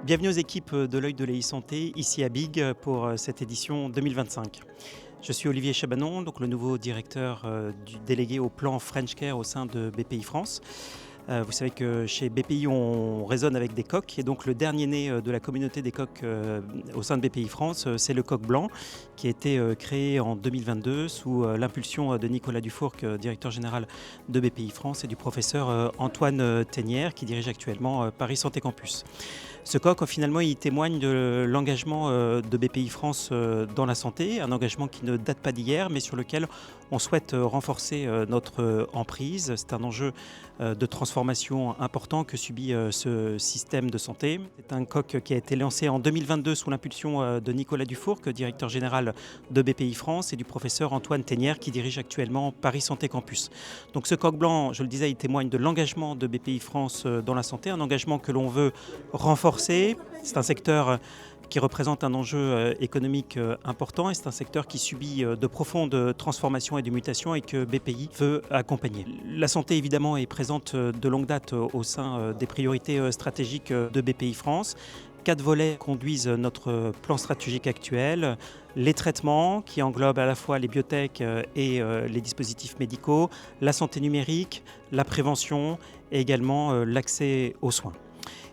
Bienvenue aux équipes de l'œil de l'e-santé, ici à Big pour cette édition 2025. Je suis Olivier Chabanon, donc le nouveau directeur du délégué au plan French Care au sein de BPI France. Vous savez que chez BPI, on raisonne avec des coqs et donc le dernier né de la communauté des coqs au sein de BPI France, c'est le coq blanc qui a été créé en 2022 sous l'impulsion de Nicolas Dufourc, directeur général de BPI France, et du professeur Antoine Tenière qui dirige actuellement Paris Santé Campus. Ce coq, finalement, il témoigne de l'engagement de BPI France dans la santé, un engagement qui ne date pas d'hier, mais sur lequel on souhaite renforcer notre emprise. C'est un enjeu de transformation important que subit ce système de santé. C'est un coq qui a été lancé en 2022 sous l'impulsion de Nicolas Dufourc, directeur général de BPI France, et du professeur Antoine Tenière, qui dirige actuellement Paris Santé Campus. Donc ce coq blanc, je le disais, il témoigne de l'engagement de BPI France dans la santé, un engagement que l'on veut renforcer. C'est un secteur qui représente un enjeu économique important et c'est un secteur qui subit de profondes transformations et de mutations et que BPI veut accompagner. La santé, évidemment, est présente de longue date au sein des priorités stratégiques de BPI France. 4 volets conduisent notre plan stratégique actuel. Les traitements qui englobent à la fois les biotech et les dispositifs médicaux, la santé numérique, la prévention et également l'accès aux soins.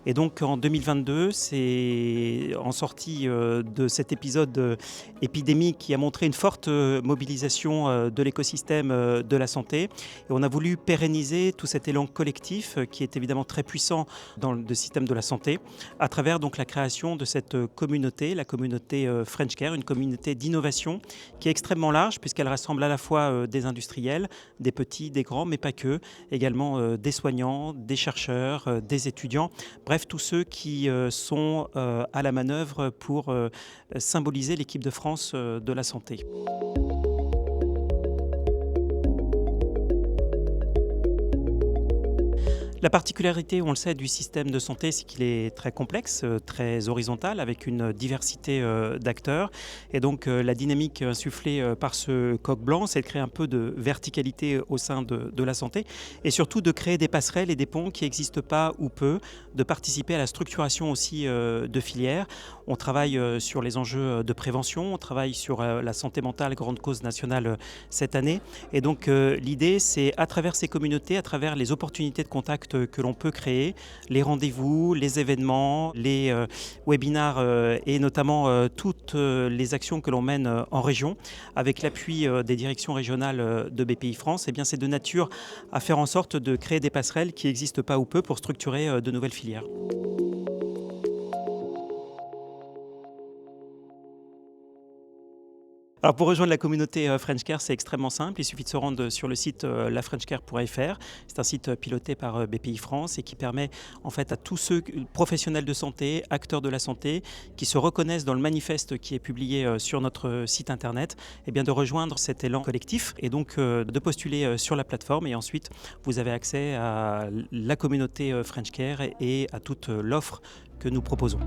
Et donc en 2022, c'est en sortie de cet épisode épidémique qui a montré une forte mobilisation de l'écosystème de la santé. Et on a voulu pérenniser tout cet élan collectif qui est évidemment très puissant dans le système de la santé, à travers donc la création de cette communauté, la communauté French Care, une communauté d'innovation qui est extrêmement large puisqu'elle rassemble à la fois des industriels, des petits, des grands, mais pas que, également des soignants, des chercheurs, des étudiants. Bref, tous ceux qui sont à la manœuvre pour symboliser l'équipe de France de la santé. La particularité, on le sait, du système de santé, c'est qu'il est très complexe, très horizontal, avec une diversité d'acteurs. Et donc, la dynamique insufflée par ce coq blanc, c'est de créer un peu de verticalité au sein de la santé et surtout de créer des passerelles et des ponts qui n'existent pas ou peu, de participer à la structuration aussi de filières. On travaille sur les enjeux de prévention, on travaille sur la santé mentale, grande cause nationale cette année. Et donc, l'idée, c'est à travers ces communautés, à travers les opportunités de contact que l'on peut créer, les rendez-vous, les événements, les webinars et notamment toutes les actions que l'on mène en région avec l'appui des directions régionales de BPI France, eh bien c'est de nature à faire en sorte de créer des passerelles qui n'existent pas ou peu pour structurer de nouvelles filières. Alors pour rejoindre la communauté French Care, c'est extrêmement simple. Il suffit de se rendre sur le site lafrenchcare.fr. C'est un site piloté par BPI France et qui permet en fait à tous ceux professionnels de santé, acteurs de la santé, qui se reconnaissent dans le manifeste qui est publié sur notre site internet, eh bien de rejoindre cet élan collectif et donc de postuler sur la plateforme. Et ensuite, vous avez accès à la communauté French Care et à toute l'offre que nous proposons.